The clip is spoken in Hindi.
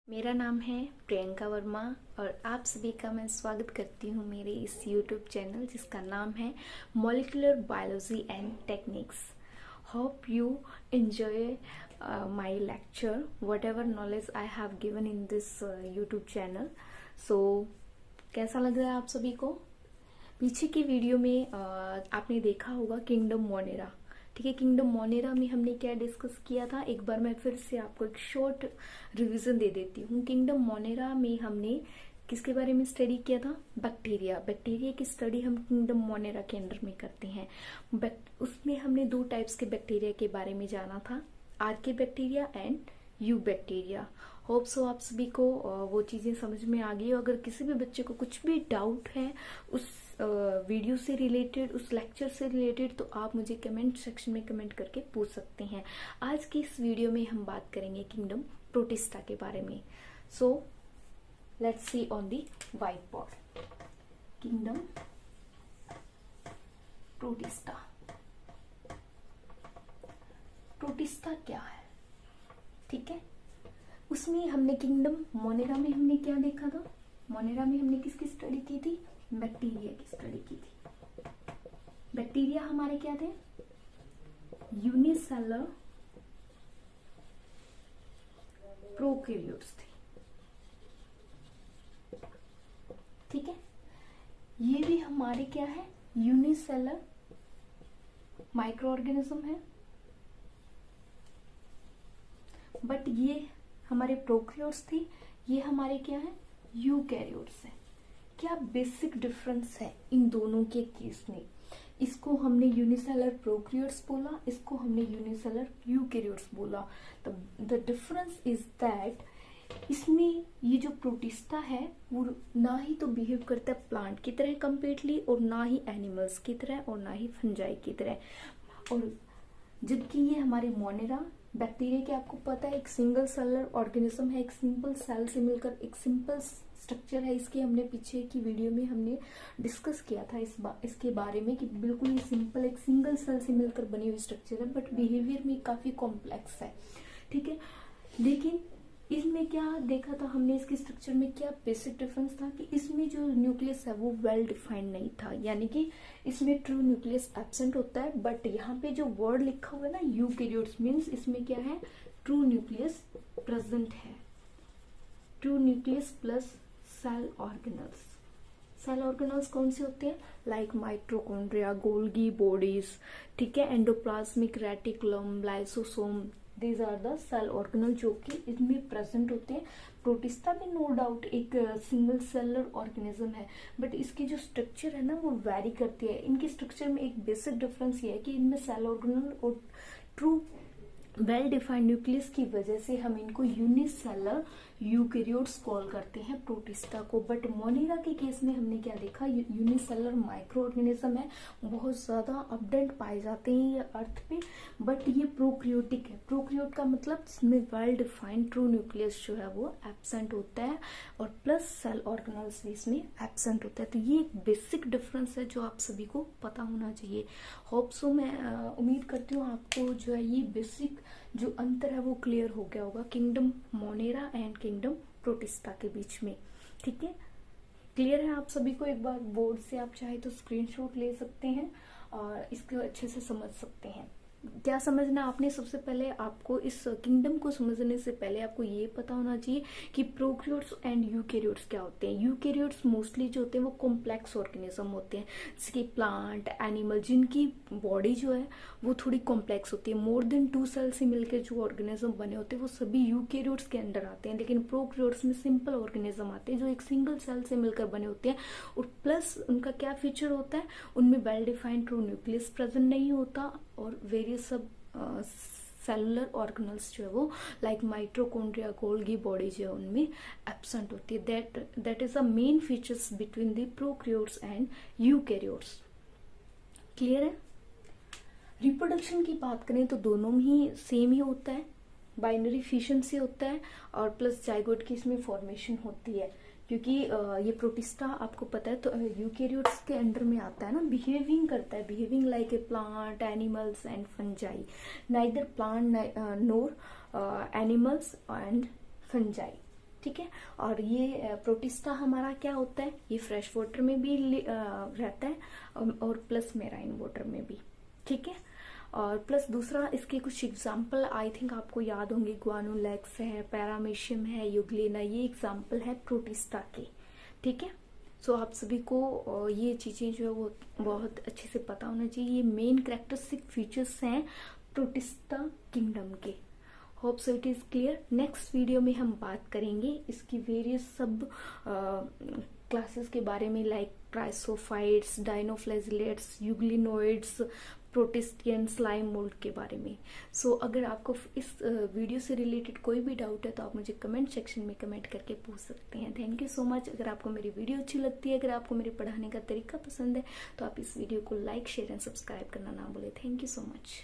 मेरा नाम है प्रियंका वर्मा और आप सभी का मैं स्वागत करती हूँ मेरे इस YouTube चैनल जिसका नाम है molecular biology and techniques. Hope you enjoy my lecture whatever knowledge I have given in this YouTube channel. सो कैसा लग रहा है आप सभी को? पीछे की वीडियो में आपने देखा होगा किंगडम मोनेरा। ठीक है, किंगडम मोनेरा में हमने क्या डिस्कस किया था, एक बार मैं फिर से आपको एक शॉर्ट रिवीजन दे देती हूँ। किंगडम मोनेरा में हमने किसके बारे में स्टडी किया था? बैक्टीरिया। बैक्टीरिया की स्टडी हम किंगडम मोनेरा के अंडर में करते हैं। उसमें हमने दो टाइप्स के बैक्टीरिया के बारे में जाना था, archaebacteria and eubacteria. Hope so आप सभी को वो चीजें समझ में आ गई। अगर किसी भी बच्चे को कुछ भी डाउट है उस वीडियो से रिलेटेड, उस लेक्चर से रिलेटेड, तो आप मुझे कमेंट सेक्शन में कमेंट करके पूछ सकते हैं। आज की इस वीडियो में हम बात करेंगे किंगडम प्रोटिस्टा के बारे में। So let's see on the white board kingdom protista. Protista क्या है? ठीक है, उसमें हमने किंगडम मोनेरा में हमने क्या देखा था? मोनेरा में हमने किसकी स्टडी की थी? बैक्टीरिया की स्टडी की थी। बैक्टीरिया हमारे क्या थे? यूनिसेलर प्रोकैरियोट्स थे। ठीक है, ये भी हमारे क्या है? यूनिसेलर माइक्रो ऑर्गेनिज्म है। बट ये हमारे प्रोकैरियोट्स थी, ये हमारे क्या है? यूकैरियोट्स है। क्या बेसिक डिफरेंस है इन दोनों के केस में? इसको हमने यूनिसेलर प्रोकैरियोट्स बोला, इसको हमने यूनिसेलर यूकैरियोट्स बोला। द डिफरेंस इज दैट इसमें ये जो प्रोटिस्टा है वो ना ही तो बिहेव करता है प्लांट की तरह कंप्लीटली, और ना ही एनिमल्स की तरह, और ना ही फंजाई की तरह। और जबकि ये हमारे मोनेरा बैक्टीरिया के, आपको पता है, एक सिंगल सेलर ऑर्गेनिज्म है, एक सिंपल सेल से मिलकर एक सिंपल स्ट्रक्चर है। इसकी हमने पीछे की वीडियो में हमने डिस्कस किया था इसके बारे में कि बिल्कुल ही सिंपल एक सिंगल सेल से मिलकर बनी हुई स्ट्रक्चर है, बट बिहेवियर में काफी कॉम्प्लेक्स है। ठीक है, लेकिन इसमें क्या देखा था हमने? इसके स्ट्रक्चर में क्या बेसिक डिफरेंस था कि इसमें जो न्यूक्लियस है वो वेल डिफाइंड नहीं था, यानी कि इसमें ट्रू न्यूक्लियस एब्सेंट होता है। बट यहाँ पे जो वर्ड लिखा हुआ है ना, यूकैरियोट्स, मीन्स इसमें क्या है? ट्रू न्यूक्लियस प्रेजेंट है। True nucleus plus cell organelles. Cell organelles कौन से होते हैं? लाइक माइटोकॉन्ड्रिया, गोल्गी बॉडीज, ठीक है, endoplasmic reticulum, lysosome, these are the cell organelle जो कि इसमें प्रेजेंट होते हैं। प्रोटिस्टा भी नो डाउट एक सिंगल सेलर ऑर्गेनिज्म है, बट इसकी जो स्ट्रक्चर है ना वो वेरी करती है। इनके स्ट्रक्चर में एक बेसिक डिफरेंस ये है कि इनमें सेल ऑर्गेनल और ट्रू वेल डिफाइंड न्यूक्लियस की वजह से हम इनको यूनिसेलर यूकैरियोट्स कॉल करते हैं प्रोटिस्टा को। बट मोनेरा के केस में हमने क्या देखा? यूनिसेलर माइक्रो ऑर्गेनिज्म है, बहुत ज्यादा अपडेंट पाए जाते हैं ये अर्थ पे, बट ये प्रोकैरियोटिक है। प्रोकैरियोट का मतलब इसमें वेल डिफाइंड ट्रू न्यूक्लियस जो है वो एब्सेंट होता है, और प्लस सेल ऑर्गेनल्स भी इसमें एब्सेंट होता है। तो ये एक बेसिक डिफरेंस है जो आप सभी को पता होना चाहिए। होप सो मैं उम्मीद करती हूँ आपको जो है ये बेसिक जो अंतर है वो क्लियर हो गया होगा kingdom Monera and kingdom protista के बीच में। ठीक है, क्लियर है आप सभी को? एक बार बोर्ड से आप चाहे तो स्क्रीनशॉट ले सकते हैं और इसको अच्छे से समझ सकते हैं। क्या समझना आपने? सबसे पहले आपको इस किंगडम को समझने से पहले आपको ये पता होना चाहिए कि प्रोकैरियोट्स एंड यूकैरियोट्स क्या होते हैं। यूकैरियोट्स मोस्टली जो होते हैं वो कॉम्प्लेक्स ऑर्गेनिज्म होते हैं, जैसे प्लांट, एनिमल, जिनकी बॉडी जो है वो थोड़ी कॉम्प्लेक्स होती है। मोर देन 2 सेल से मिलकर जो ऑर्गेनिज्म बने होते हैं वो सभी यूकैरियोट्स के अंडर आते हैं। लेकिन प्रोकैरियोट्स में सिंपल ऑर्गेनिज्म आते हैं जो एक सिंगल सेल से मिलकर बने होते हैं, और प्लस उनका क्या फीचर होता है? उनमें well defined true nucleus present नहीं होता, और वेरियस सब सेलुलर ऑर्गेनल्स जो है वो लाइक माइटोकॉन्ड्रिया, गोल्गी बॉडी जो है उनमें एब्सेंट होती है। That is the main features between the prokaryotes and eukaryotes. Clear है? रिप्रोडक्शन की बात करें तो दोनों ही सेम ही होता है, बाइनरी फिशन से होता है, और प्लस जाइगोट की इसमें फॉर्मेशन होती है। क्योंकि ये प्रोटिस्टा आपको पता है तो यूकैरियोट्स के अंडर में आता है ना, बिहेविंग करता है, behaving like a plant, animals and fungi. Neither plant NOR animals and fungi. ठीक है। और ये प्रोटिस्टा हमारा क्या होता है, ये फ्रेश वाटर में भी रहता है और प्लस मेराइन वाटर में भी, ठीक है। और प्लस दूसरा इसके कुछ एग्जाम्पल आई थिंक आपको याद होंगे, ग्वानुलेक्स है, पैरामीशियम है, यूग्लेना, ये एग्जाम्पल है प्रोटिस्टा के, ठीक है। सो आप सभी को ये चीजें जो है वो बहुत अच्छे से पता होना चाहिए। ये मेन कैरेक्टरिस्टिक फीचर्स हैं प्रोटिस्टा किंगडम के। Hope so it is clear. Next video में हम बात करेंगे इसकी वेरियस सब क्लासेस के बारे में, like chrysophytes, dinoflagellates, euglenoids, protistan, slime mould के बारे में। सो अगर आपको इस वीडियो से रिलेटेड कोई भी डाउट है तो आप मुझे कमेंट सेक्शन में कमेंट करके पूछ सकते हैं। Thank you so much. अगर आपको मेरी वीडियो अच्छी लगती है, अगर आपको मेरे पढ़ाने का तरीका पसंद है तो आप इस वीडियो को लाइक, शेयर एंड सब्सक्राइब करना ना भूलें। Thank you so much.